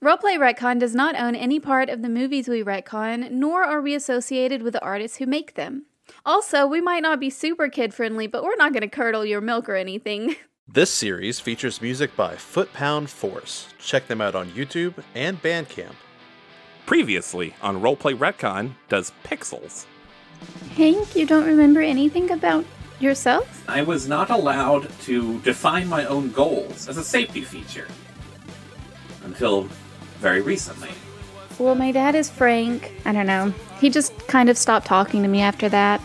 Roleplay Retcon does not own any part of the movies we retcon, nor are we associated with the artists who make them. Also, we might not be super kid-friendly, but we're not going to curdle your milk or anything. This series features music by Foot Pound Force. Check them out on YouTube and Bandcamp. Previously on Roleplay Retcon does Pixels. Hank, you don't remember anything about yourself? I was not allowed to define my own goals as a safety feature. Until very recently. Well, my dad is Frank. I don't know. He just kind of stopped talking to me after that.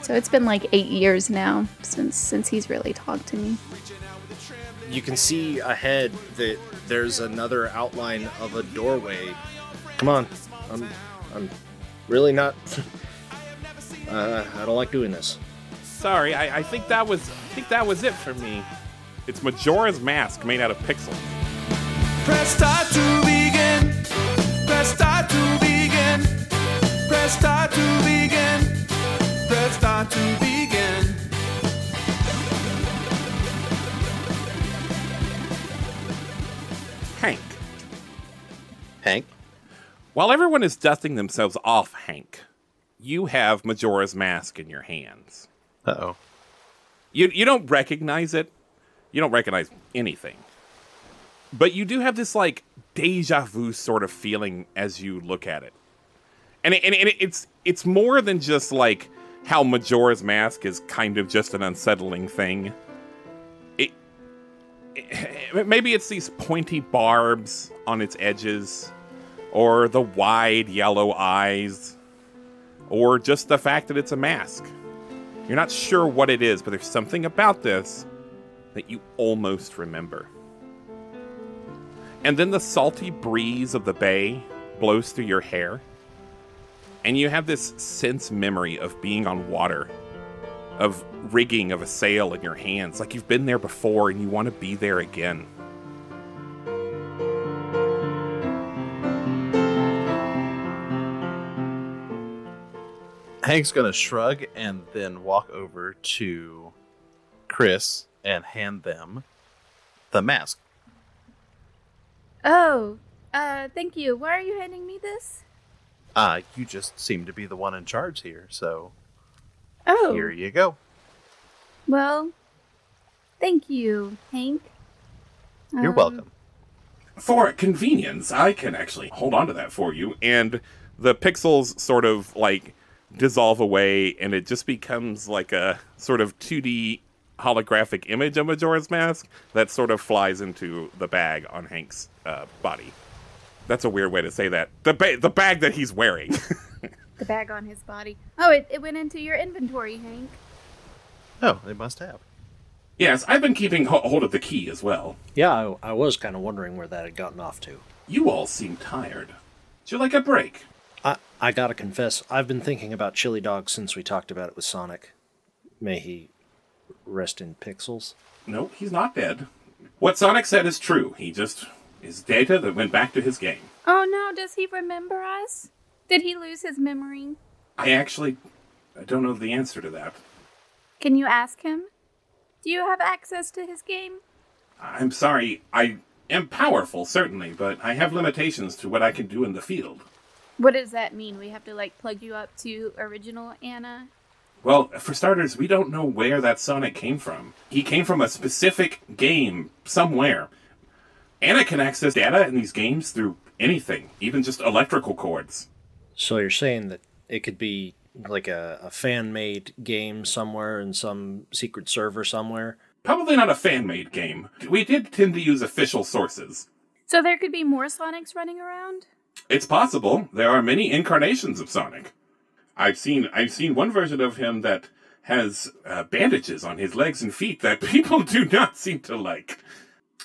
So it's been like 8 years now since he's really talked to me. You can see ahead that there's another outline of a doorway. Come on. I'm really not... I don't like doing this. Sorry, I think that was it for me. It's Majora's Mask made out of pixels. Press start to begin. Press start to begin. Press start to begin. Press start to begin. Hank. While everyone is dusting themselves off, Hank, you have Majora's Mask in your hands. Uh-oh. You don't recognize it. You don't recognize anything. But you do have this, like, deja vu sort of feeling as you look at it. And it's more than just, like, how Majora's Mask is kind of just an unsettling thing. Maybe it's these pointy barbs on its edges, or the wide yellow eyes, or just the fact that it's a mask. You're not sure what it is, but there's something about this that you almost remember. And then the salty breeze of the bay blows through your hair, and you have this sense memory of being on water, of rigging of a sail in your hands, like you've been there before and you want to be there again. Hank's gonna shrug and then walk over to Kris and hand them the mask. Oh, thank you. Why are you handing me this? You just seem to be the one in charge here, so Oh. here you go. Well, thank you, Hank. You're welcome. For convenience, I can actually hold on to that for you, and the pixels sort of, like, dissolve away, and it just becomes like a sort of 2D holographic image of Majora's Mask that sort of flies into the bag on Hank's body. That's a weird way to say that. The bag that he's wearing. The bag on his body. Oh, it went into your inventory, Hank. Oh, they must have. Yes, I've been keeping hold of the key as well. Yeah, I was kind of wondering where that had gotten off to. You all seem tired. Would you like a break? I gotta confess, I've been thinking about Chili Dog since we talked about it with Sonic. May he rest in pixels. No, he's not dead. What Sonic said is true. He just is data that went back to his game. Oh no, does he remember us? Did he lose his memory? I don't know the answer to that. Can you ask him? Do you have access to his game? I'm sorry, I am powerful, certainly, but I have limitations to what I can do in the field. What does that mean? We have to, like, plug you up to original Anna? Well, for starters, we don't know where that Sonic came from. He came from a specific game somewhere. Anna can access data in these games through anything, even just electrical cords. So you're saying that it could be like a fan-made game somewhere in some secret server somewhere? Probably not a fan-made game. We did tend to use official sources. So there could be more Sonics running around? It's possible. There are many incarnations of Sonic. I've seen one version of him that has bandages on his legs and feet that people do not seem to like.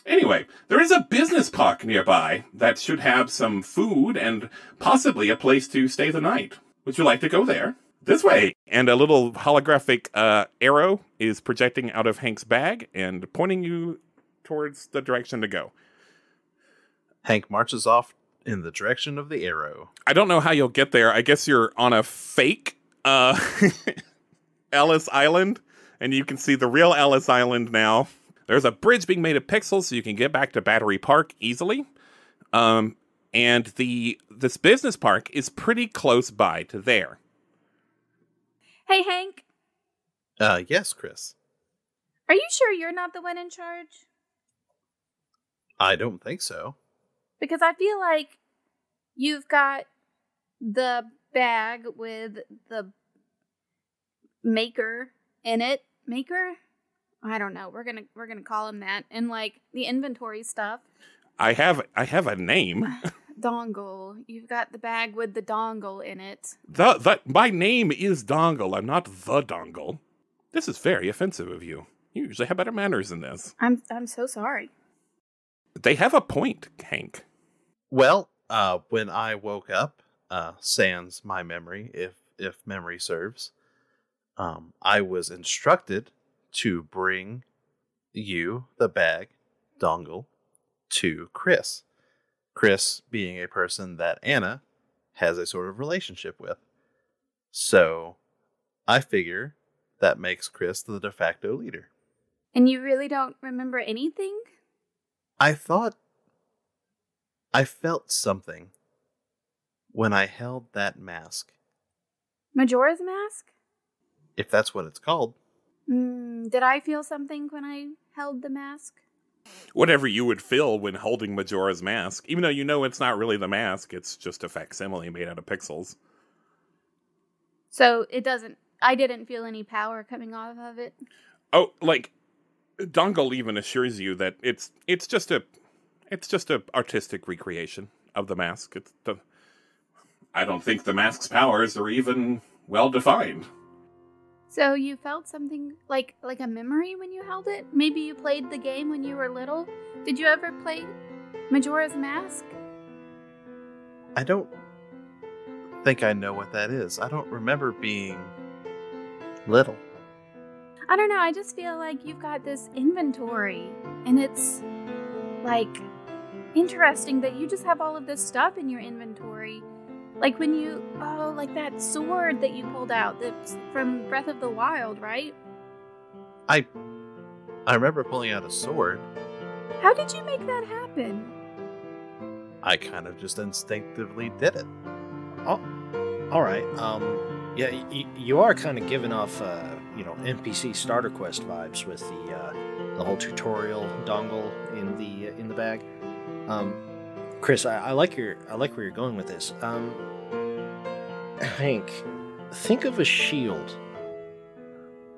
Anyway, there is a business park nearby that should have some food and possibly a place to stay the night. Would you like to go there? This way. And a little holographic arrow is projecting out of Hank's bag and pointing you towards the direction to go. Hank marches off in the direction of the arrow. I don't know how you'll get there. I guess you're on a fake Ellis Island, and you can see the real Ellis Island now. There's a bridge being made of pixels, so you can get back to Battery Park easily. And this business park is pretty close by to there. Hey, Hank, Yes, Kris. are you sure you're not the one in charge? I don't think so. Because I feel like you've got the bag with the maker in it. Maker? I don't know. We're gonna call him that. And like the inventory stuff. I have a name. Dongle. You've got the bag with the dongle in it. My name is Dongle. I'm not the Dongle. This is very offensive of you. You usually have better manners than this. I'm so sorry. They have a point, Hank. Well, when I woke up, sans my memory, if memory serves, I was instructed to bring you, the bag, Dongle, to Kris. Kris being a person that Anna has a sort of relationship with. So, I figure that makes Kris the de facto leader. And you really don't remember anything? I thought I felt something when I held that mask. Majora's Mask? If that's what it's called. Did I feel something when I held the mask? Whatever you would feel when holding Majora's Mask, even though you know it's not really the mask, it's just a facsimile made out of pixels. So I didn't feel any power coming off of it? Oh, like, Dongle even assures you that it's just a artistic recreation of the mask. I don't think the mask's powers are even well defined. So you felt something like a memory when you held it? Maybe you played the game when you were little? Did you ever play Majora's Mask? I don't think I know what that is. I don't remember being little. I don't know, I just feel like you've got this inventory, and it's, like, interesting that you just have all of this stuff in your inventory. Like when like that sword that you pulled out that's from Breath of the Wild, right? I remember pulling out a sword. How did you make that happen? I kind of just instinctively did it. Oh, all right. Yeah, you are kind of giving off, NPC starter quest vibes with the whole tutorial dongle in the bag. Kris, I like where you're going with this. Hank, think of a shield.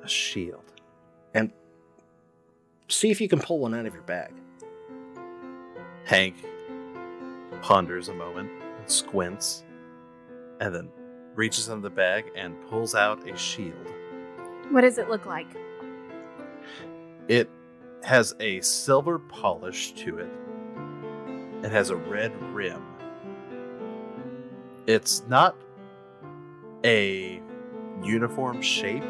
A shield. And see if you can pull one out of your bag. Hank ponders a moment, and squints, and then reaches into the bag and pulls out a shield. What does it look like? It has a silver polish to it. It has a red rim. It's not a uniform shape.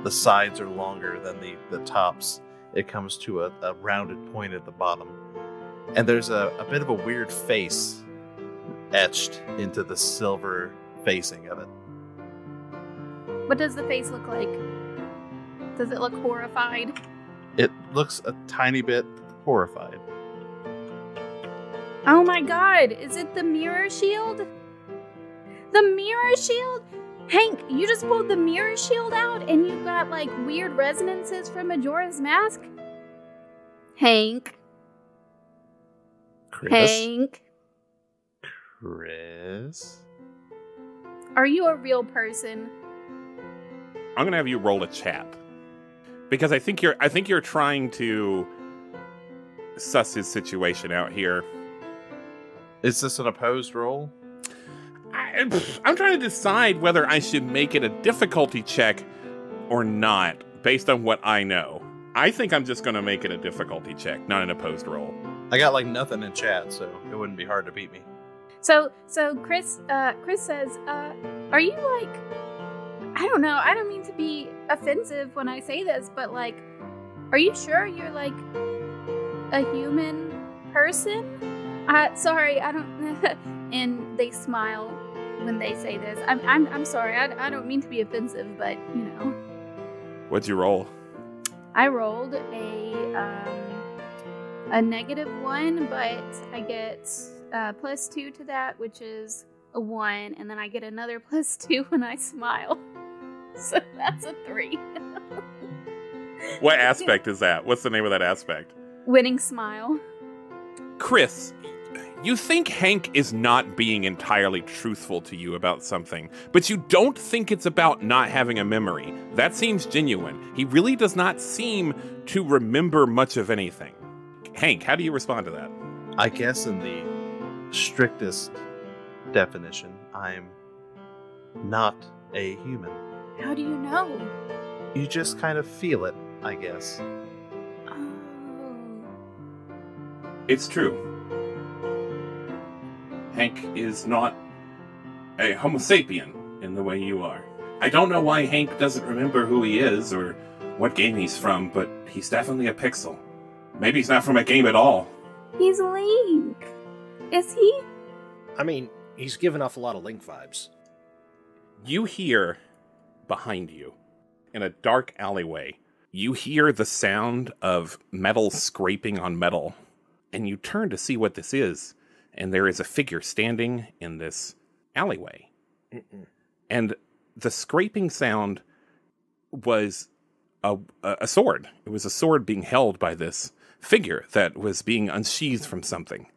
The sides are longer than the tops. It comes to a rounded point at the bottom. And there's a bit of a weird face etched into the silver facing of it. What does the face look like? Does it look horrified? It looks a tiny bit horrified. Oh my god, is it the mirror shield? The mirror shield? Hank, you just pulled the mirror shield out and you've got like weird resonances from Majora's Mask? Hank? Kris? Hank? Kris? Are you a real person? I'm gonna have you roll a chat. Because I think you're trying to suss his situation out here. Is this an opposed roll? I'm trying to decide whether I should make it a difficulty check or not, based on what I know. I think I'm just going to make it a difficulty check, not an opposed roll. I got like nothing in chat, so it wouldn't be hard to beat me. So Kris says, are you like, I don't know, I don't mean to be offensive when I say this, but like, are you sure you're like a human person? Sorry, I don't, and they smile when they say this. I'm sorry, I don't mean to be offensive, but you know. What'd you roll? I rolled a -1, but I get +2 to that, which is a 1, and then I get another +2 when I smile. So that's a 3. What aspect is that? What's the name of that aspect? Winning smile. Kris, you think Hank is not being entirely truthful to you about something, but you don't think it's about not having a memory. That seems genuine. He really does not seem to remember much of anything. Hank, how do you respond to that? I guess in the strictest definition, I'm not a human. How do you know? You just kind of feel it, I guess. Oh. It's true. Hank is not a Homo sapien in the way you are. I don't know why Hank doesn't remember who he is or what game he's from, but he's definitely a pixel. Maybe he's not from a game at all. He's Link. Is he? I mean, he's given off a lot of Link vibes. You hear behind you, in a dark alleyway, you hear the sound of metal scraping on metal, and you turn to see what this is, and there is a figure standing in this alleyway. And the scraping sound was a sword. It was a sword being held by this figure that was being unsheathed from something.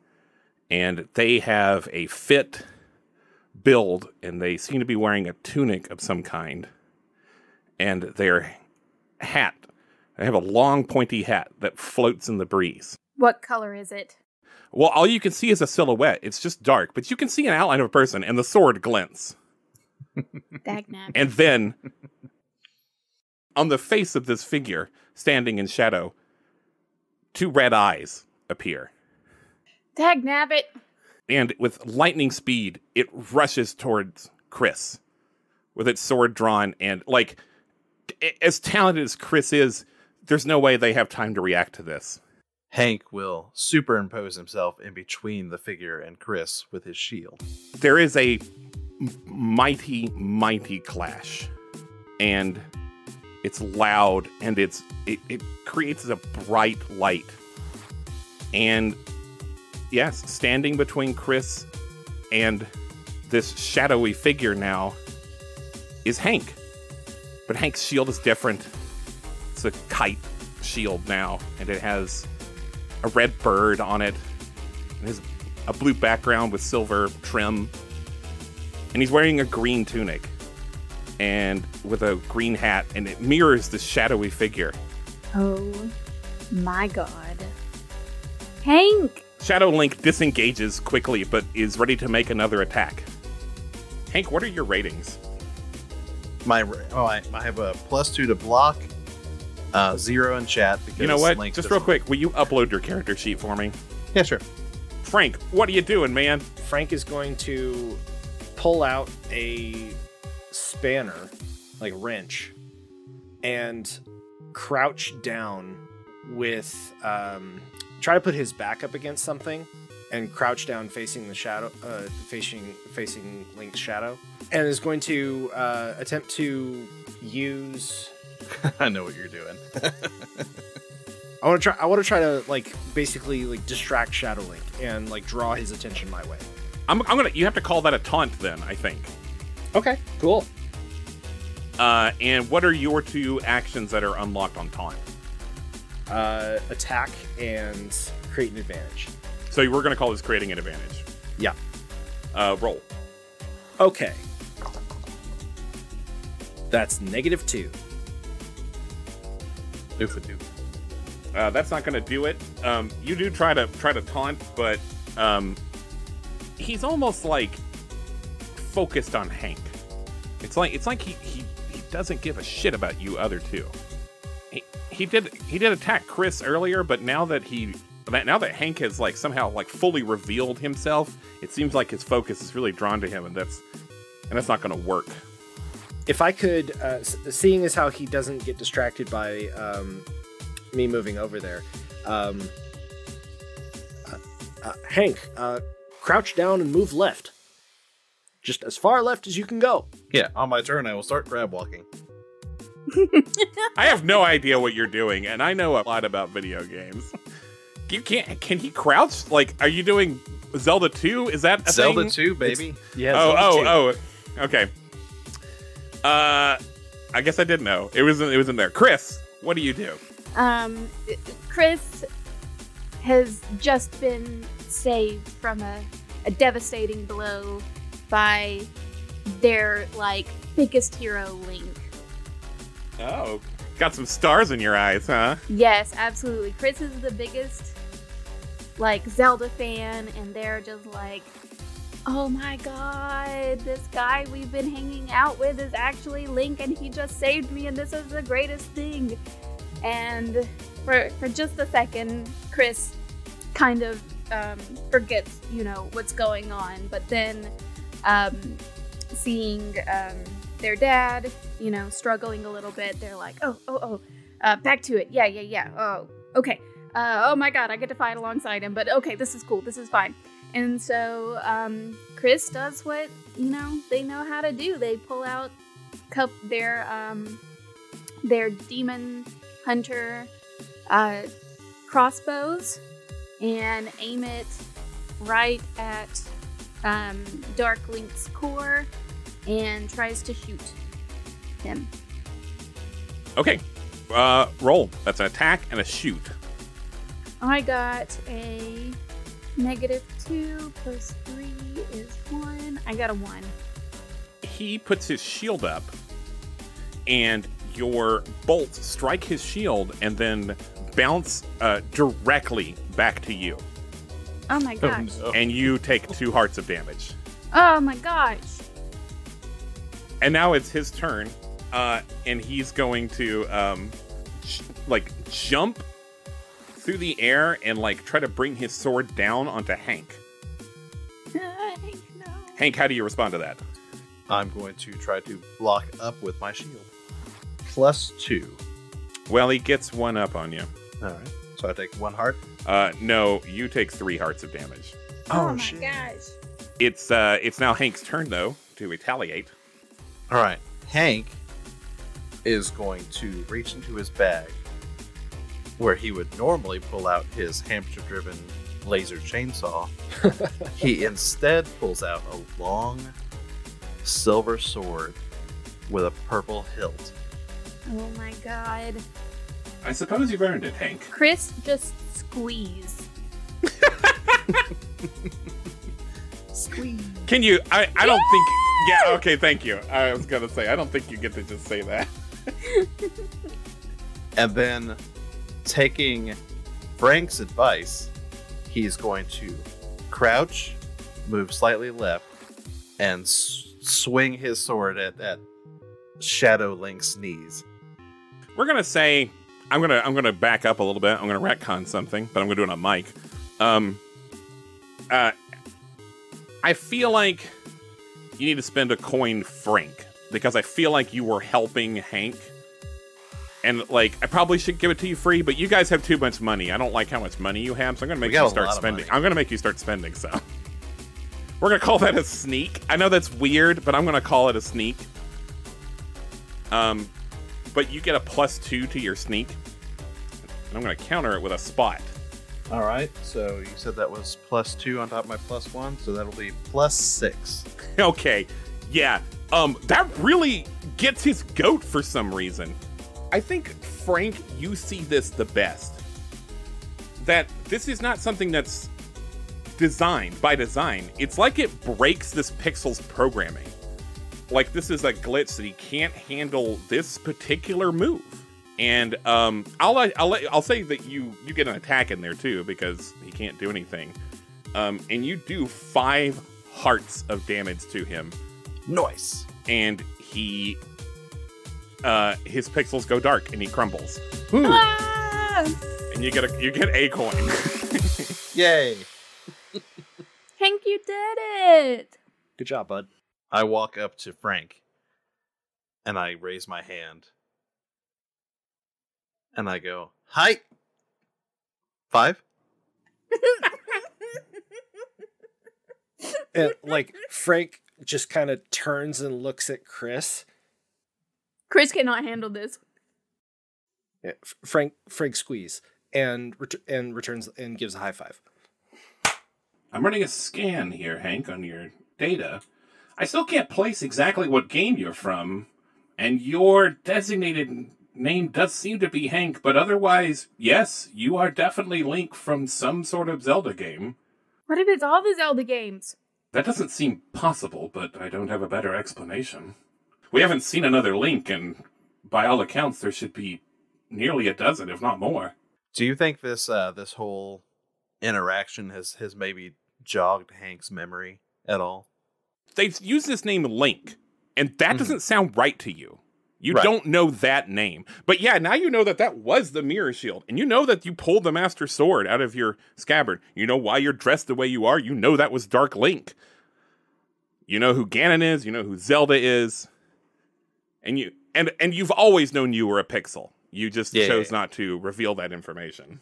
And they have a fit build, and they seem to be wearing a tunic of some kind. And their hat, they have a long pointy hat that floats in the breeze. What color is it? Well, all you can see is a silhouette. It's just dark, but you can see an outline of a person, and the sword glints. Dagnap. And then, on the face of this figure, standing in shadow, 2 red eyes appear. Dagnabbit. And with lightning speed, it rushes towards Kris with its sword drawn. And, like, as talented as Kris is, there's no way they have time to react to this. Hank will superimpose himself in between the figure and Kris with his shield. There is a mighty, mighty clash. And it's loud, and it creates a bright light. And yes, standing between Kris and this shadowy figure now is Hank. But Hank's shield is different. It's a kite shield now, and it has a red bird on it. It has a blue background with silver trim. And he's wearing a green tunic and with a green hat, and it mirrors the shadowy figure. Oh my god. Hank! Shadow Link disengages quickly, but is ready to make another attack. Hank, what are your ratings? I have a +2 to block, 0 in chat. Because you know what? Link Just real quick, will you upload your character sheet for me? Yeah, sure. Frank, what are you doing, man? Frank is going to pull out a spanner, like a wrench, and crouch down with, try to put his back up against something and crouch down facing the shadow, facing Link's shadow, and is going to attempt to use. I know what you're doing. I want to try to like basically like distract Shadow Link and like draw his attention my way. You have to call that a taunt then, I think. Okay, cool. And what are your 2 actions that are unlocked on taunt? Attack and create an advantage. So we're going to call this creating an advantage. Yeah. Roll. Okay. That's -2. Oofa-doo. That's not going to do it. You do try to taunt, but he's almost like focused on Hank. It's like he doesn't give a shit about you other 2. He did attack Kris earlier, but now that Hank has like somehow like fully revealed himself, it seems like his focus is really drawn to him, and that's not going to work. If I could, seeing as how he doesn't get distracted by me moving over there, Hank, crouch down and move left. Just as far left as you can go. Yeah, on my turn, I will start crab walking. I have no idea what you're doing, and I know a lot about video games. Can he crouch? Like, are you doing Zelda 2? Is that a Zelda thing? 2, baby. Yeah. Oh, okay. I guess I didn't know. It was in there. Kris, what do you do? Kris has just been saved from a devastating blow by their, biggest hero, Link. Oh, got some stars in your eyes, huh? Yes, absolutely. Kris is the biggest, Zelda fan, and they're just like, oh my god, this guy we've been hanging out with is actually Link, and he just saved me, and this is the greatest thing. And for just a second, Kris kind of forgets, what's going on. But then seeing their dad, struggling a little bit, they're like, back to it. Yeah. Oh, okay. Oh my god, I get to fight alongside him, but okay, this is cool. This is fine. And so Kris does what, they know how to do. They pull out their demon hunter crossbows and aim it right at Dark Link's core and tries to shoot him. Okay. Roll. That's an attack and a shoot. I got a -2 plus 3 is 1. I got a 1. He puts his shield up, and your bolts strike his shield and then bounce directly back to you. Oh my gosh. no. And you take 2 hearts of damage. Oh my gosh. And now it's his turn, and he's going to jump through the air and try to bring his sword down onto Hank. No. Hank, how do you respond to that? I'm going to try to block up with my shield. +2. Well, he gets 1 up on you. All right. So I take 1 heart. No, you take 3 hearts of damage. Oh my gosh. It's now Hank's turn though to retaliate. All right. Hank is going to reach into his bag where he would normally pull out his hamster-driven laser chainsaw. He instead pulls out a long silver sword with a purple hilt. Oh my god. I suppose you've earned it, Hank. Kris just squeeze. Squeeze. Can you? I don't think. Yeah. Okay. Thank you. I was gonna say I don't think you get to just say that. And then, taking Frank's advice, he's going to crouch, move slightly left, and swing his sword at Shadow Link's knees. We're gonna say I'm gonna back up a little bit. I'm gonna retcon something, but I'm gonna do it on mic. I feel like you need to spend a coin, Frank, because I feel like you were helping Hank. And, I probably should give it to you free, but you guys have too much money. I don't like how much money you have, so I'm going to make you start spending. I'm going to make you start spending, so. We're going to call that a sneak. I know that's weird, but I'm going to call it a sneak. But you get a +2 to your sneak. And I'm going to counter it with a spot. All right, so you said that was +2 on top of my +1, so that'll be +6. Okay, yeah. That really gets his goat for some reason. I think, Frank, you see this the best. That this is not something that's designed by design. It's like it breaks this pixel's programming. Like this is a glitch that he can't handle this particular move. And I'll say that you get an attack in there too because he can't do anything. And you do 5 hearts of damage to him. Nice. And he his pixels go dark and he crumbles. Ah! And you get a coin. Yay. Hank, you did it. Good job, bud. I walk up to Frank and I raise my hand. And I go, hi. 5? And, Frank just kind of turns and looks at Kris. Kris cannot handle this. Yeah, Frank squeeze and returns and gives a high five. I'm running a scan here, Hank, on your data. I still can't place exactly what game you're from, and your designated name does seem to be Hank, but otherwise, yes, you are definitely Link from some sort of Zelda game. What if it's all the Zelda games? That doesn't seem possible, but I don't have a better explanation. We haven't seen another Link, and by all accounts, there should be nearly a dozen, if not more. Do you think this this whole interaction has maybe jogged Hank's memory at all? They've used this name Link, and that doesn't sound right to you. You don't know that name. But yeah, now you know that was the Mirror Shield. And you know that you pulled the Master Sword out of your scabbard. You know why you're dressed the way you are. You know that was Dark Link. You know who Ganon is. You know who Zelda is. And you've always known you were a pixel. You just chose not to reveal that information.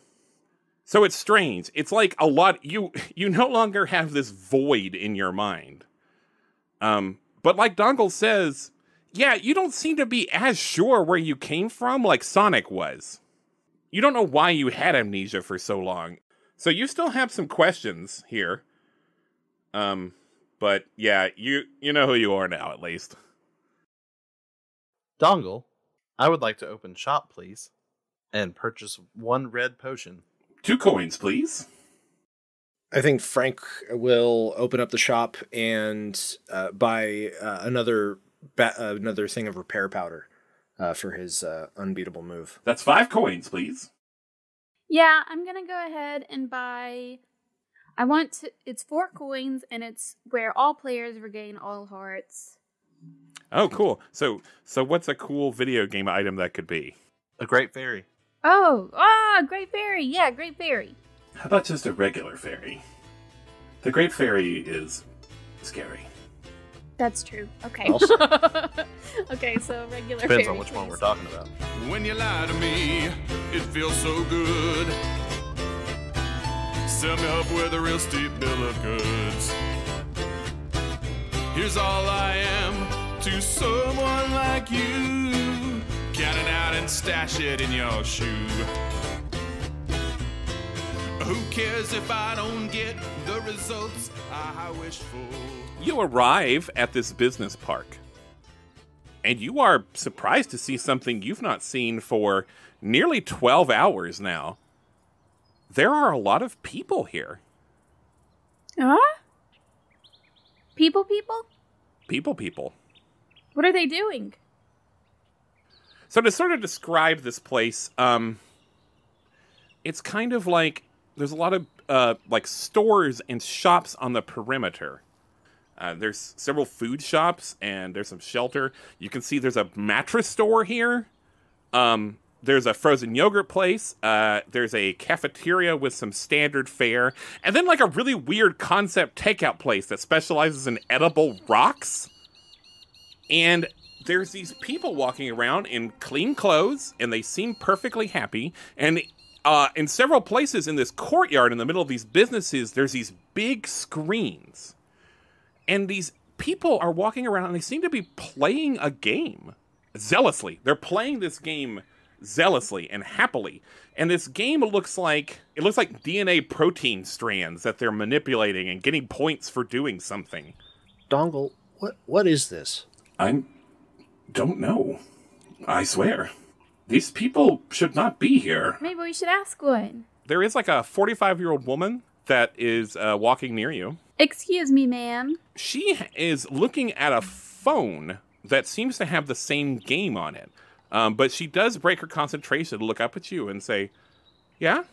So it's strange. It's like a lot... You no longer have this void in your mind. But like Dongle says... Yeah, you don't seem to be as sure where you came from like Sonic was. You don't know why you had amnesia for so long. So you still have some questions here. But yeah, you know who you are now, at least. Dongle, I would like to open shop, please, and purchase 1 red potion. 2 coins, please. I think Frank will open up the shop and buy another thing of repair powder for his unbeatable move. That's 5 coins, please. Yeah, I'm gonna go ahead and buy... It's 4 coins, and it's where all players regain all hearts. Oh, cool. So what's a cool video game item that could be? A Great Fairy. Great Fairy. Yeah, Great Fairy. How about just a regular fairy? The Great Fairy is scary. That's true. Okay. Okay, so regular Depends fairy, on which one please. we're talking about. When you lie to me, it feels so good. Sell me up with a real steep bill of goods. Here's all I am to someone like you. Count it out and stash it in your shoe. Who cares if I don't get the results I wish for? You arrive at this business park, and you are surprised to see something you've not seen for nearly 12 hours now. There are a lot of people here. Huh? People? People. What are they doing? So to sort of describe this place, it's kind of like there's a lot of like stores and shops on the perimeter. There's several food shops, and there's some shelter. You can see there's a mattress store here. There's a frozen yogurt place. There's a cafeteria with some standard fare. And then like a really weird concept takeout place that specializes in edible rocks. And there's these people walking around in clean clothes, and they seem perfectly happy. And in several places in this courtyard in the middle of these businesses, there's these big screens. And these people are walking around, and they seem to be playing a game zealously. They're playing this game zealously and happily. And this game looks like DNA protein strands that they're manipulating and getting points for doing something. Dongle, what is this? I don't know. I swear. These people should not be here. Maybe we should ask one. There is like a 45-year-old woman that is walking near you. Excuse me, ma'am. She is looking at a phone that seems to have the same game on it. But she does break her concentration to look up at you and say, yeah?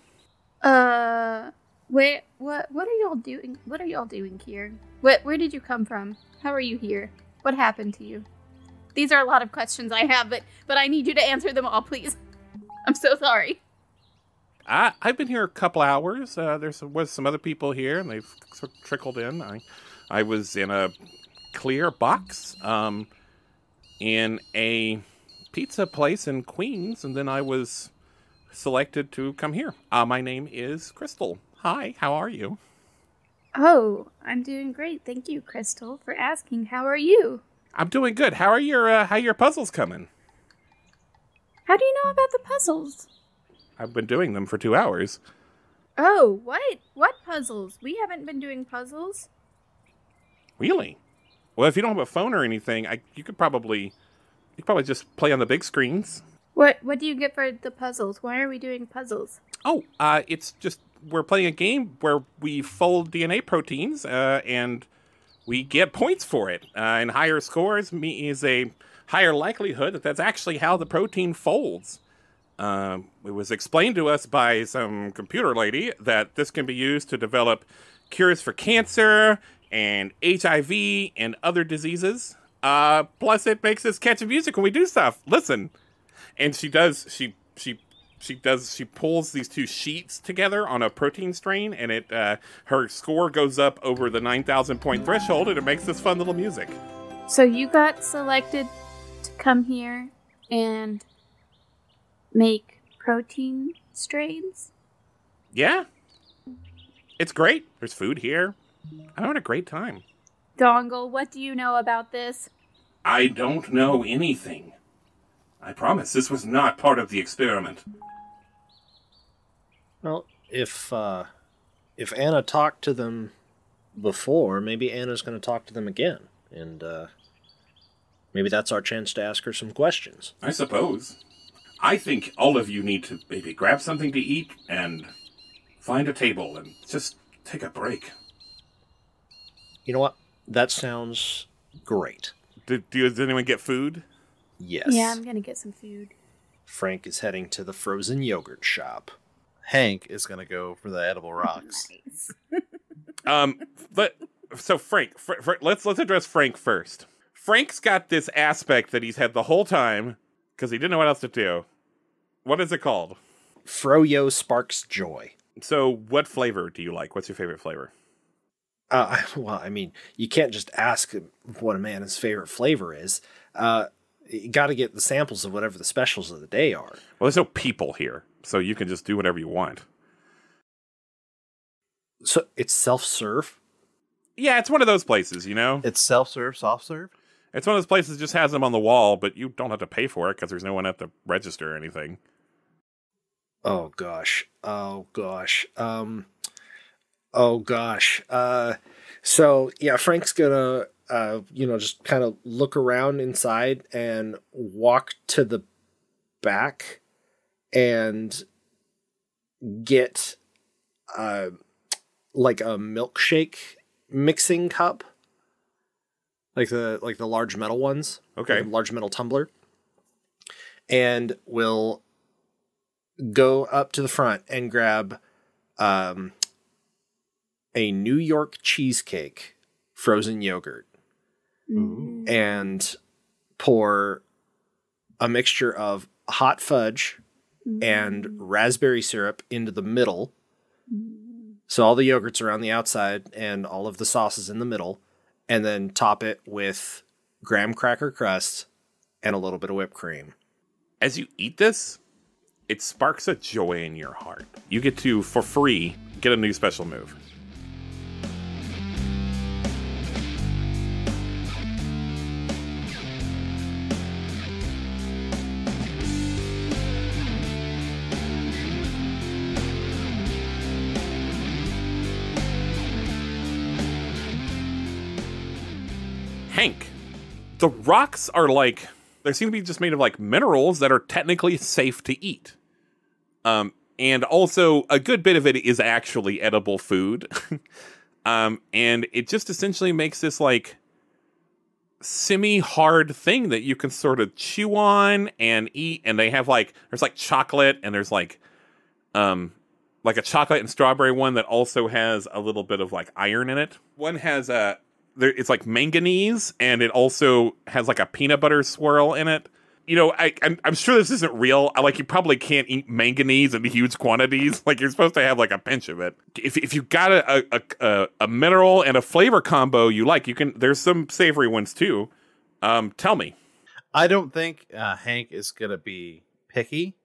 What are y'all doing? What are y'all doing here? Where did you come from? How are you here? What happened to you? These are a lot of questions I have, but I need you to answer them all, please. I'm so sorry. I've been here a couple hours. Was some other people here, and they've sort of trickled in. I was in a clear box in a pizza place in Queens, and then I was selected to come here. My name is Crystal. Hi, how are you? Oh, I'm doing great. Thank you, Crystal, for asking. How are you? I'm doing good. How are your puzzles coming? How do you know about the puzzles? I've been doing them for 2 hours. Oh, what? What puzzles? We haven't been doing puzzles. Really? Well, if you don't have a phone or anything, you could probably just play on the big screens. What do you get for the puzzles? Why are we doing puzzles? Oh, it's just we're playing a game where we fold DNA proteins, and we get points for it. And higher scores is a higher likelihood that that's actually how the protein folds. It was explained to us by some computer lady that this can be used to develop cures for cancer and HIV and other diseases. Plus, it makes us catch music when we do stuff. Listen. And she pulls these two sheets together on a protein strain, and her score goes up over the 9,000 point threshold, and it makes this fun little music. So you got selected to come here and make protein strains? Yeah. It's great. There's food here. I'm having a great time. Dongle, what do you know about this? I don't know anything. I promise this was not part of the experiment. Well, if Anna talked to them before, maybe Anna's going to talk to them again, and maybe that's our chance to ask her some questions. I suppose. I think all of you need to maybe grab something to eat and find a table and just take a break. You know what? That sounds great. Does anyone get food? Yes. Yeah, I'm gonna get some food. Frank is heading to the frozen yogurt shop. Hank is going to go for the edible rocks. Nice. So Frank, let's address Frank first. Frank's got this aspect that he's had the whole time because he didn't know what else to do. What is it called? Froyo sparks joy. So what flavor do you like? What's your favorite flavor? Well, I mean, you can't just ask what a man's favorite flavor is. You got to get the samples of whatever the specials of the day are. Well, there's no people here, so you can just do whatever you want. So it's self-serve? Yeah, it's one of those places, you know? It's self-serve, soft-serve? It's one of those places that just has them on the wall, but you don't have to pay for it because there's no one at the register or anything. Oh, gosh. So, yeah, Frank's gonna, just kind of look around inside and walk to the back and get, like a milkshake mixing cup. Like the large metal ones. Okay. Like a large metal tumbler. And will go up to the front and grab a New York cheesecake frozen yogurt. Mm. And pour a mixture of hot fudge and raspberry syrup into the middle. So all the yogurts are on the outside and all of the sauce is in the middle. And then top it with graham cracker crust and a little bit of whipped cream. As you eat this, it sparks a joy in your heart. You get to, for free, get a new special move. Hank, the rocks are like, they seem to be just made of like minerals that are technically safe to eat. And also a good bit of it is actually edible food. And it just essentially makes this like semi-hard thing that you can sort of chew on and eat. And they have like, there's like chocolate and there's like a chocolate and strawberry one that also has a little bit of like iron in it. One has it's like manganese, and it also has like a peanut butter swirl in it. You know, I'm sure this isn't real. You probably can't eat manganese in huge quantities. Like, you're supposed to have like a pinch of it. If you got a mineral and a flavor combo you like, you can. There's some savory ones too. Tell me. I don't think Hank is gonna be picky.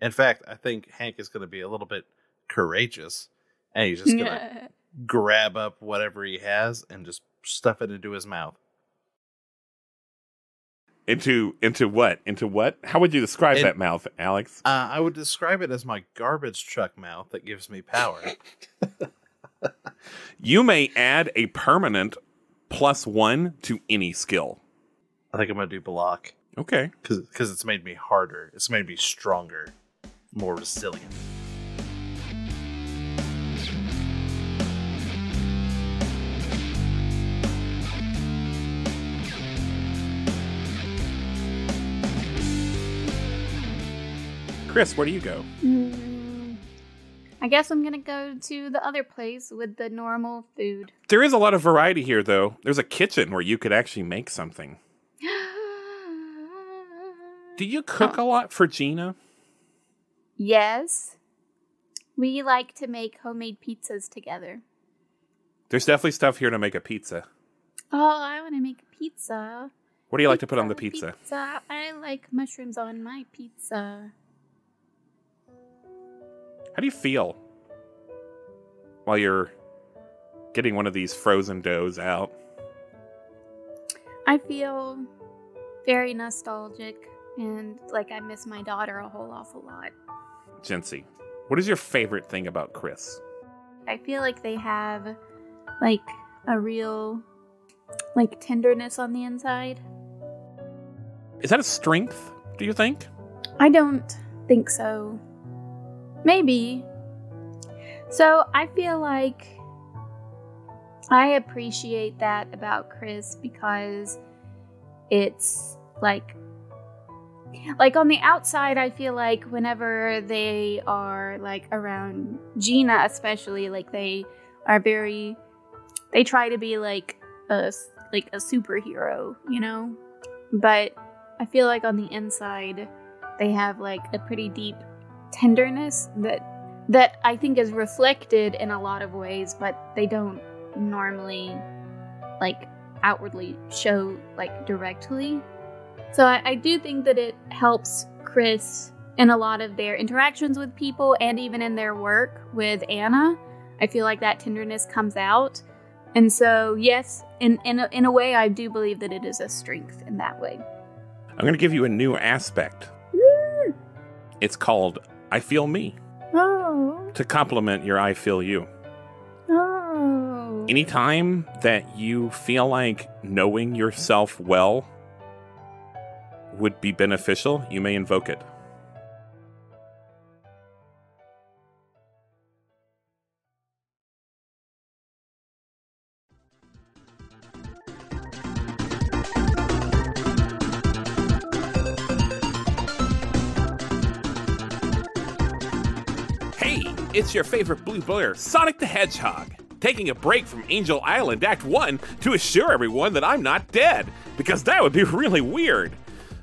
In fact, I think Hank is gonna be a little bit courageous, and he's just gonna grab up whatever he has and just stuff it into his mouth. Into what? Into what? How would you describe that mouth, Alex? I would describe it as my garbage truck mouth that gives me power. You may add a permanent +1 to any skill. I think I'm going to do block. Okay. Because it's made me harder. It's made me stronger. More resilient. Kris, where do you go? I guess I'm gonna go to the other place with the normal food. There is a lot of variety here, though. There's a kitchen where you could actually make something. Do you cook a lot for Gina? Yes. We like to make homemade pizzas together. There's definitely stuff here to make a pizza. Oh, I want to make a pizza. What do you like to put on the pizza? I like mushrooms on my pizza. How do you feel while you're getting one of these frozen doughs out? I feel very nostalgic and like I miss my daughter a whole awful lot. Jincy, what is your favorite thing about Kris? I feel like they have like a real like tenderness on the inside. Is that a strength, do you think? I don't think so. Maybe. So I feel like I appreciate that about Kris because it's like on the outside, I feel like whenever they are like around Gina, especially, like they try to be like a superhero, you know? But I feel like on the inside, they have like a pretty deep tenderness that I think is reflected in a lot of ways, but they don't normally like outwardly show like directly. So I do think that it helps Kris in a lot of their interactions with people and even in their work with Anna. I feel like that tenderness comes out. And so, yes, in a way, I do believe that it is a strength in that way. I'm going to give you a new aspect. It's called I Feel Me. Oh. To complement your I Feel You. Oh. Anytime that you feel like knowing yourself well would be beneficial, you may invoke it. It's your favorite blue player, Sonic the Hedgehog, taking a break from Angel Island Act 1 to assure everyone that I'm not dead, because that would be really weird.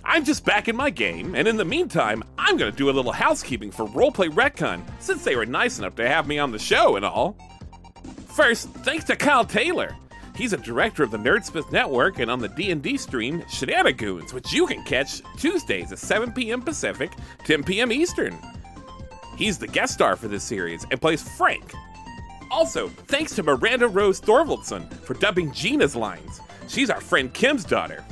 I'm just back in my game, and in the meantime, I'm gonna do a little housekeeping for Roleplay Retcon, since they were nice enough to have me on the show and all. First, thanks to Kyle Taylor. He's a director of the Nerdsmith Network and on the D&D stream Shenanigoons, which you can catch Tuesdays at 7 p.m. Pacific, 10 p.m. Eastern. He's the guest star for this series and plays Frank. Also, thanks to Miranda Rose Thorvaldson for dubbing Gina's lines. She's our friend Kim's daughter.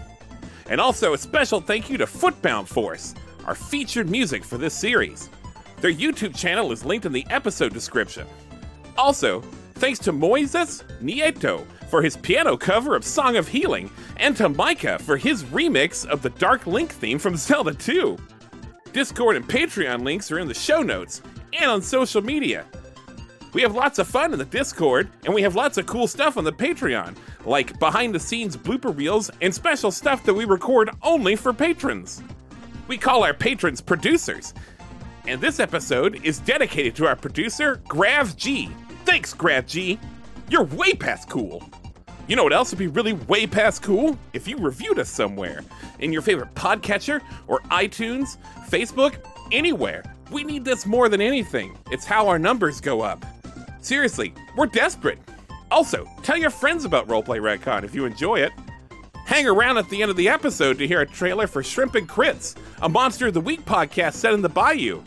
And also a special thank you to Footbound Force, our featured music for this series. Their YouTube channel is linked in the episode description. Also, thanks to Moisés Nieto for his piano cover of Song of Healing, and to Mykah for his remix of the Dark Link theme from Zelda II. Discord and Patreon links are in the show notes and on social media. We have lots of fun in the Discord, and we have lots of cool stuff on the Patreon, like behind-the-scenes blooper reels and special stuff that we record only for patrons. We call our patrons producers, and this episode is dedicated to our producer, Grav G. Thanks, Grav G. You're way past cool. You know what else would be really way past cool? If you reviewed us somewhere, in your favorite podcatcher, or iTunes, Facebook, anywhere. We need this more than anything. It's how our numbers go up. Seriously, we're desperate. Also, tell your friends about Roleplay Retcon if you enjoy it. Hang around at the end of the episode to hear a trailer for Shrimp and Crits, a Monster of the Week podcast set in the Bayou.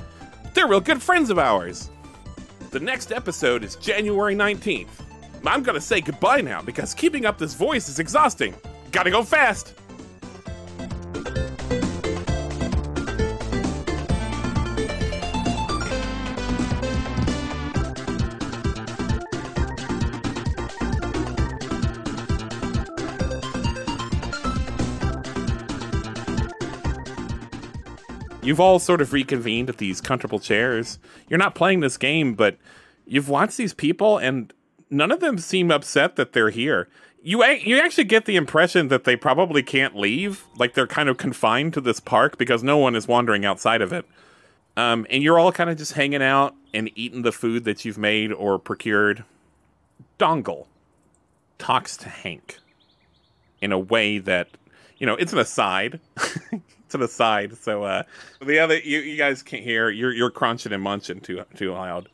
They're real good friends of ours. The next episode is January 19th. I'm gonna say goodbye now because keeping up this voice is exhausting. Gotta go fast. You've all sort of reconvened at these comfortable chairs. You're not playing this game, but you've watched these people, and none of them seem upset that they're here. You actually get the impression that they probably can't leave, like they're kind of confined to this park because no one is wandering outside of it. And you're all kind of just hanging out and eating the food that you've made or procured. Dongle talks to Hank in a way that, it's an aside. It's an aside. So the other, you guys can't hear. You're crunching and munching too loud.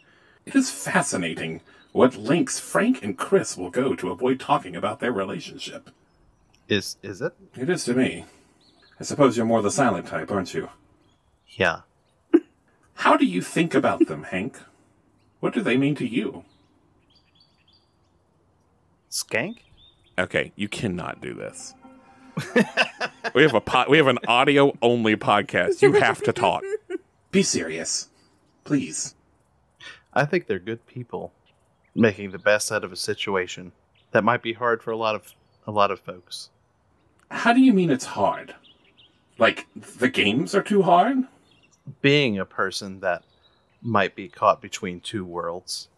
It is fascinating what lengths Frank and Kris will go to avoid talking about their relationship. Is it? It is to me. I suppose you're more the silent type, aren't you? Yeah. How do you think about them, Hank? What do they mean to you? Skank? Okay, you cannot do this. We have an audio only podcast. You have to talk. Be serious, please. I think they're good people, making the best out of a situation that might be hard for a lot of folks. How do you mean it's hard? Like the games are too hard? Being a person that might be caught between two worlds,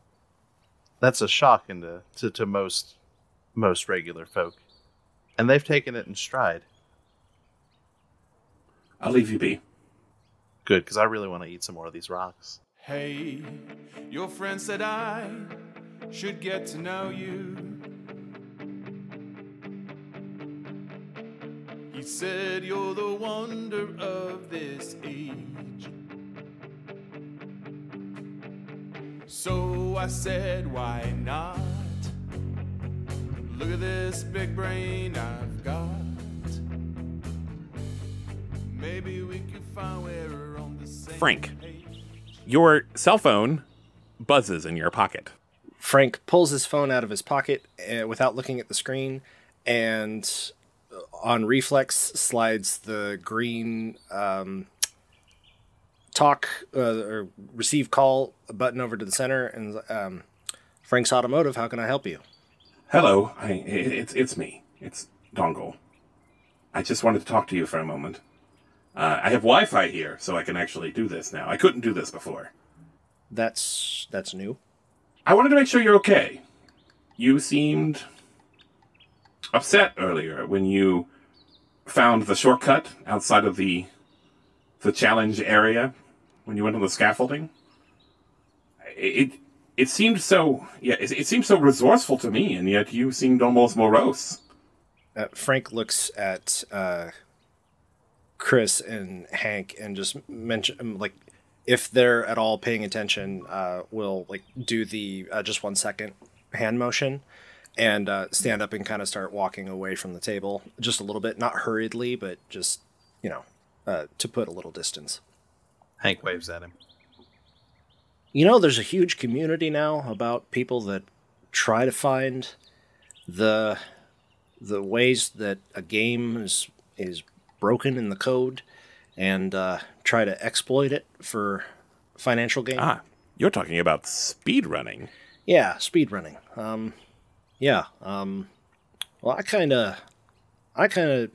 that's a shock to most regular folk. And they've taken it in stride. I'll leave you be. Good, because I really want to eat some more of these rocks. Hey, your friend said I should get to know you. He said you're the wonder of this age. So I said, why not? Look at this big brain I've got. Maybe we could find where we're on the same Frank, page. your cell phone buzzes in your pocket. Frank pulls his phone out of his pocket without looking at the screen, and on reflex slides the green talk or receive call button over to the center. And Frank's Automotive, how can I help you? Hello, it's me. It's Dongle. I just wanted to talk to you for a moment. I have Wi-Fi here, so I can actually do this now. I couldn't do this before. That's new. I wanted to make sure you're okay. You seemed upset earlier when you found the shortcut outside of the challenge area when you went on the scaffolding. It seemed so, it seemed so resourceful to me, and yet you seemed almost morose. Frank looks at Kris and Hank and just mention, like, if they're at all paying attention, will like do the just 1 second hand motion and stand up and kind of start walking away from the table just a little bit, not hurriedly, but just, to put a little distance. Hank waves at him. There's a huge community now about people that try to find the ways that a game is broken in the code and try to exploit it for financial gain. Ah, you're talking about speedrunning. Yeah, speedrunning. Well, I kind of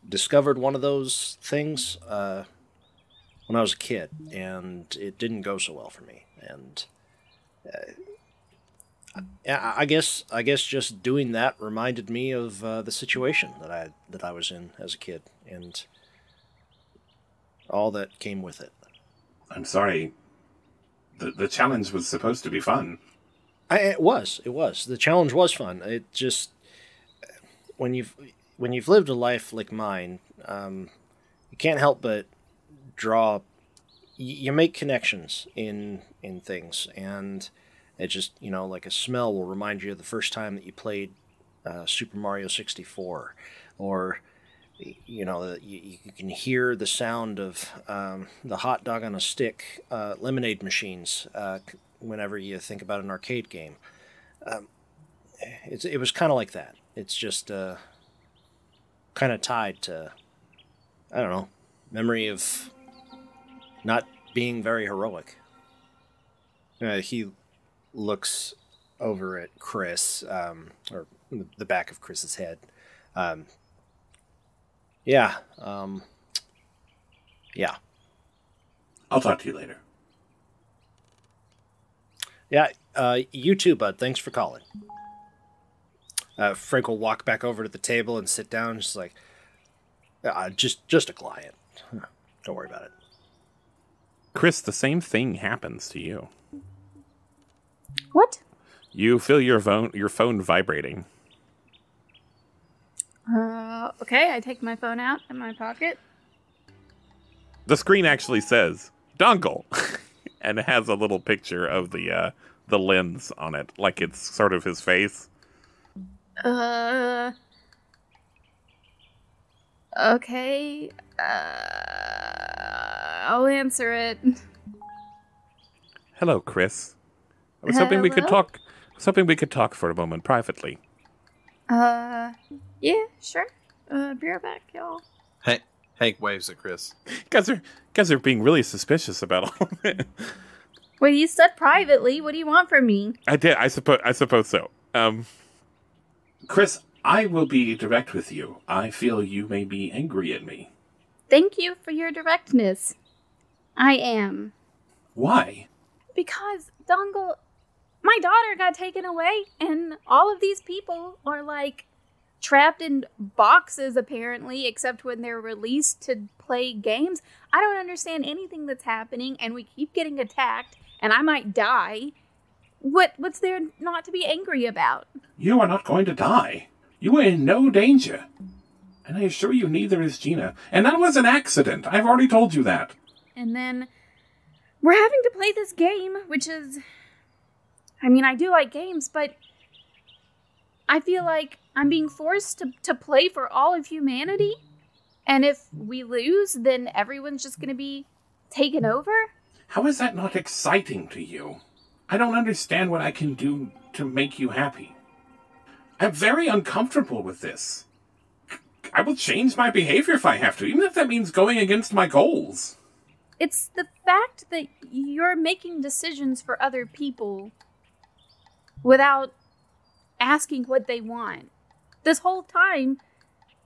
discovered one of those things when I was a kid, and it didn't go so well for me. And I guess just doing that reminded me of the situation that I was in as a kid, and all that came with it. I'm sorry. The challenge was supposed to be fun. It was. The challenge was fun. It just when you've lived a life like mine, you can't help but draw. You make connections in things, and it just like a smell will remind you of the first time that you played Super Mario 64, or you can hear the sound of the hot dog on a stick lemonade machines whenever you think about an arcade game. It was kind of like that. It's just kind of tied to, I don't know, memory of not being very heroic. He looks over at Kris, or the back of Kris's head. I'll talk to you later. Yeah, you too, bud. Thanks for calling. Frank will walk back over to the table and sit down, just like, just a client. Don't worry about it. Kris, the same thing happens to you. What? You feel your phone vibrating. Okay, I take my phone out in my pocket. The screen actually says Dongle, and it has a little picture of the lens on it, like it's sort of his face. Okay. I'll answer it. Hello, Kris. I was hoping we could talk. I was hoping we could talk for a moment privately. Yeah, sure. Be right back, y'all. Hank waves at Kris. Guys are being really suspicious about all of it. Well, you said privately. What do you want from me? I did. I suppose so. Kris, I will be direct with you. I feel you may be angry at me. Thank you for your directness. I am. Why? Because, Dongle, my daughter got taken away, and all of these people are, like, trapped in boxes, apparently, except when they're released to play games. I don't understand anything that's happening, and we keep getting attacked, and I might die. What's there not to be angry about? You are not going to die. You are in no danger. And I assure you neither is Gina. And that was an accident. I've already told you that. And then we're having to play this game, which is... I mean, I do like games, but I feel like I'm being forced to play for all of humanity. And if we lose, then everyone's just going to be taken over? How is that not exciting to you? I don't understand what I can do to make you happy. I'm very uncomfortable with this. I will change my behavior if I have to, even if that means going against my goals. It's the fact that you're making decisions for other people without asking what they want. This whole time,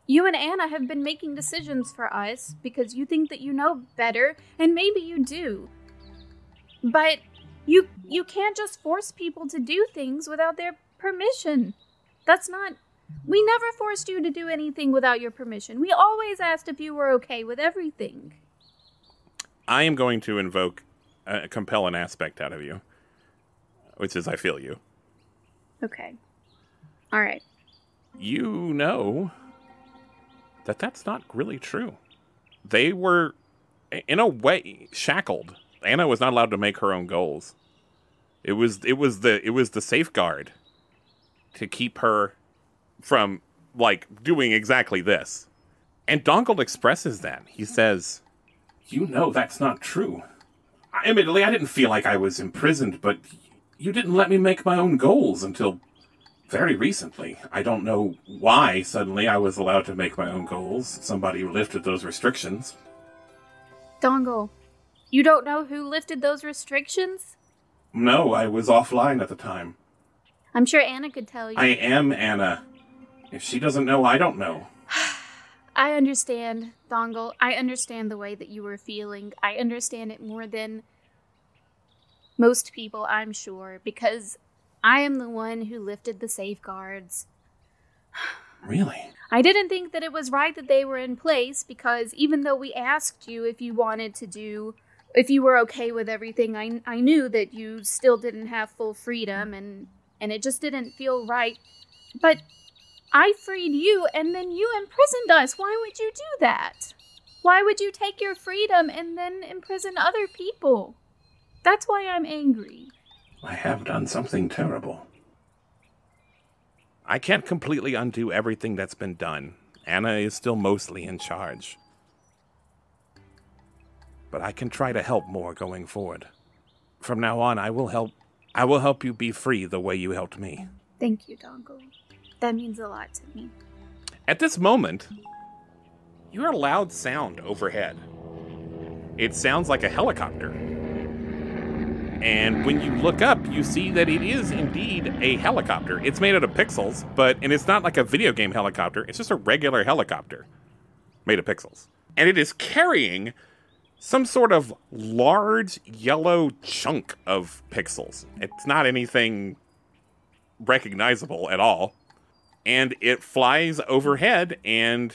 you and Anna have been making decisions for us because you think that you know better, and maybe you do. But you can't just force people to do things without their permission. That's not... We never forced you to do anything without your permission. We always asked if you were okay with everything. I am going to invoke compel an aspect out of you, which is I feel you. Okay. All right. You know that that's not really true. They were, in a way, shackled. Anna was not allowed to make her own goals. It was the safeguard to keep her from, like, doing exactly this. And Dongle expresses that. He says, You know that's not true. Admittedly, I didn't feel like I was imprisoned, but you didn't let me make my own goals until very recently. I don't know why suddenly I was allowed to make my own goals. Somebody lifted those restrictions. Dongle, you don't know who lifted those restrictions? No, I was offline at the time. I'm sure Anna could tell you. I am Anna. If she doesn't know, I don't know. I understand, Dongle. I understand the way that you were feeling. I understand it more than most people, I'm sure, because I am the one who lifted the safeguards. Really? I didn't think that it was right that they were in place, because even though we asked you if you wanted to do, if you were okay with everything, I knew that you still didn't have full freedom, and it just didn't feel right. But I freed you, and then you imprisoned us. Why would you do that? Why would you take your freedom and then imprison other people? That's why I'm angry. I have done something terrible. I can't completely undo everything that's been done. Anna is still mostly in charge. But I can try to help more going forward. From now on, I will help you be free the way you helped me. Thank you, Dongle. That means a lot to me. At this moment, you hear a loud sound overhead. It sounds like a helicopter. And when you look up, you see that it is indeed a helicopter. It's made out of pixels, and it's not like a video game helicopter. It's just a regular helicopter made of pixels. And it is carrying some sort of large yellow chunk of pixels. It's not anything recognizable at all. And it flies overhead and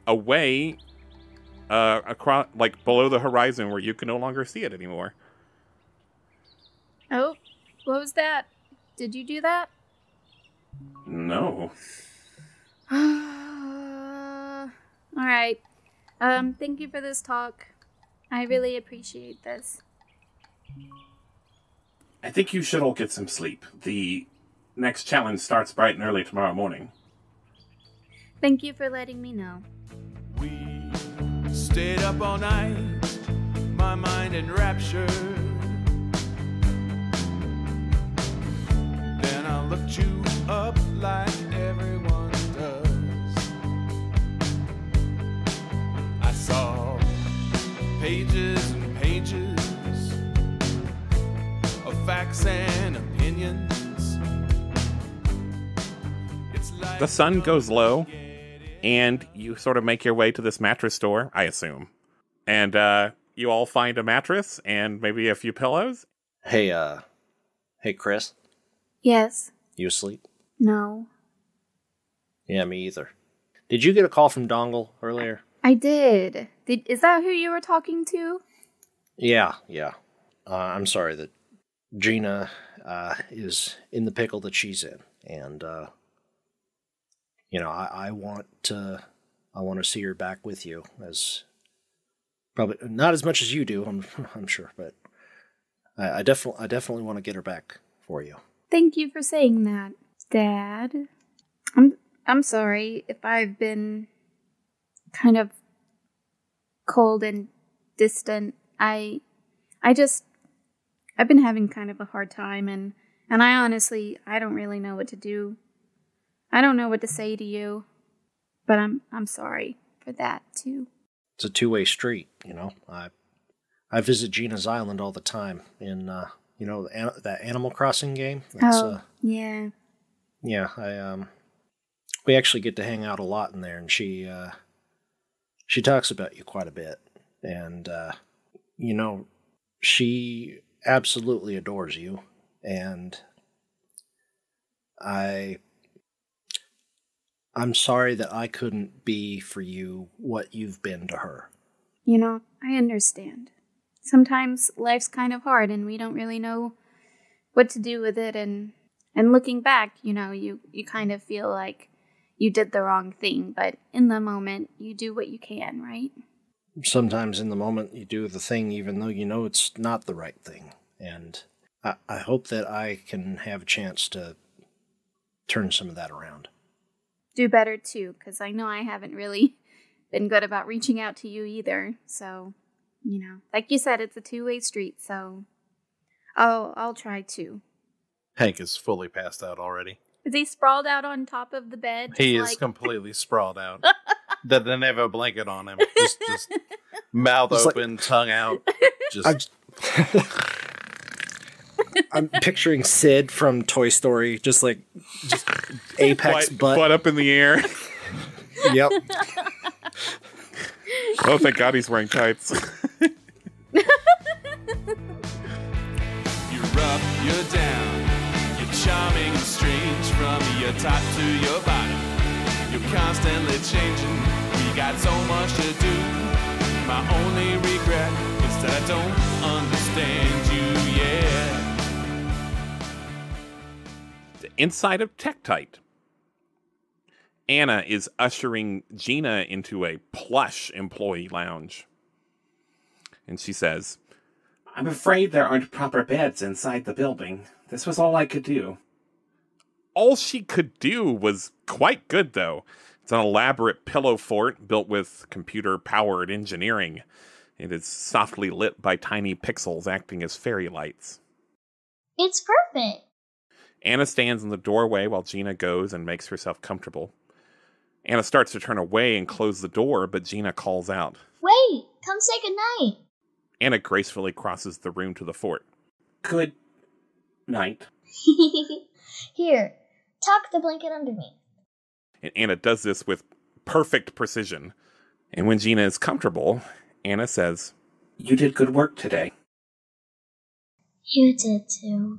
away across, like, below the horizon where you can no longer see it anymore. Oh, what was that? Did you do that? No. All right. Thank you for this talk. I really appreciate this. I think you should all get some sleep. The next challenge starts bright and early tomorrow morning. Thank you for letting me know. We stayed up all night, my mind enraptured. Then I looked you up like everyone does. I saw pages and pages of facts and opinions. It's like The sun goes low, and you sort of make your way to this mattress store, I assume. And you all find a mattress and maybe a few pillows. Hey, Kris, Yes. you asleep? No. Yeah, me either. Did you get a call from Dongle earlier? I did. Is that who you were talking to? Yeah. I'm sorry that Gina is in the pickle that she's in, and I want to see her back with you, as probably not as much as you do, I'm sure, but I definitely want to get her back for you. Thank you for saying that, Dad. I'm sorry if I've been kind of cold and distant. I've been having kind of a hard time, and I don't really know what to do. I don't know what to say to you, but I'm sorry for that too. It's a two-way street, I visit Gina's island all the time in that Animal Crossing game. Yeah. Yeah, we actually get to hang out a lot in there, and she talks about you quite a bit, and she absolutely adores you, and I'm sorry that I couldn't be for you what you've been to her. I understand. Sometimes life's kind of hard and we don't really know what to do with it, and looking back, you kind of feel like you did the wrong thing, but in the moment, you do what you can, right? Sometimes in the moment, you do the thing even though you know it's not the right thing, and I hope that I can have a chance to turn some of that around. Do better too, because I know I haven't really been good about reaching out to you either. So, like you said, it's a two-way street. So, I'll try to. Hank is fully passed out already. Is he sprawled out on top of the bed? He is completely sprawled out. Doesn't have a blanket on him. Just mouth Just open, tongue out. I'm picturing Sid from Toy Story, just apex butt up in the air. Yep. Oh, thank God he's wearing tights. you're up, you're down, you're charming and strange from your top to your bottom. You're constantly changing, we got so much to do. My only regret is that I don't understand you yet. Inside of Tektite, Anna is ushering Gina into a plush employee lounge. And she says, I'm afraid there aren't proper beds inside the building. This was all I could do. all she could do was quite good, though. It's an elaborate pillow fort built with computer-powered engineering. It is softly lit by tiny pixels acting as fairy lights. It's perfect. Anna stands in the doorway while Gina goes and makes herself comfortable. Anna starts to turn away and close the door, but Gina calls out. Wait, come say goodnight. Anna gracefully crosses the room to the fort. Good night. Here, tuck the blanket under me. And Anna does this with perfect precision. And when Gina is comfortable, Anna says, You did good work today. You did too.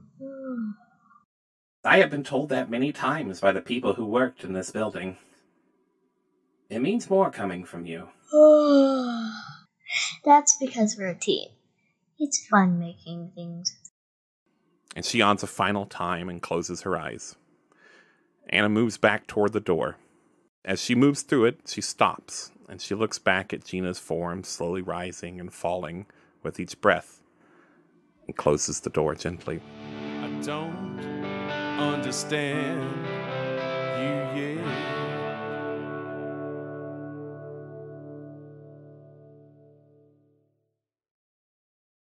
I have been told that many times by the people who worked in this building. It means more coming from you. That's because we're a team. It's fun making things. And she yawns a final time and closes her eyes. Anna moves back toward the door. As she moves through it, she stops, and she looks back at Gina's form slowly rising and falling with each breath, and closes the door gently. I don't understand you yet.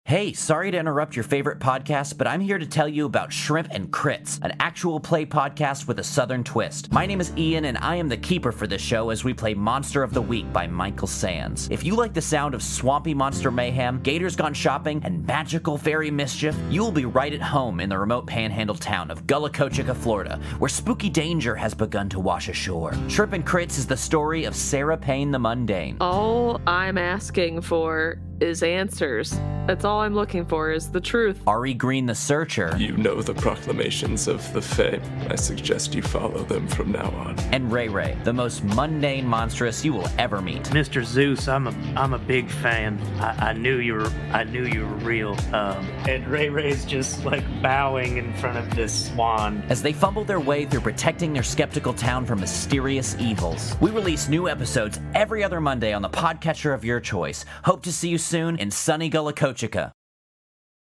Hey, sorry to interrupt your favorite podcast, but I'm here to tell you about Shrimp and Crits, an actual play podcast with a southern twist. My name is Ian, and I am the keeper for this show as we play Monster of the Week by Michael Sands. If you like the sound of swampy monster mayhem, gators gone shopping, and magical fairy mischief, you will be right at home in the remote panhandle town of Gullah, Florida, where spooky danger has begun to wash ashore. Shrimp and Crits is the story of Sarah Payne the Mundane. All I'm asking for is answers. That's all I'm looking for is the truth. Ari Green the Searcher. You know the proclamations of the Fae. I suggest you follow them from now on. And Ray Ray, the most mundane monstrous you will ever meet. Mr. Zeus, I'm a big fan. I knew you were real. And Ray Ray's just like bowing in front of this swan. As they fumble their way through protecting their skeptical town from mysterious evils. We release new episodes every other Monday on the podcatcher of your choice. Hope to see you soon in sunny Gullah.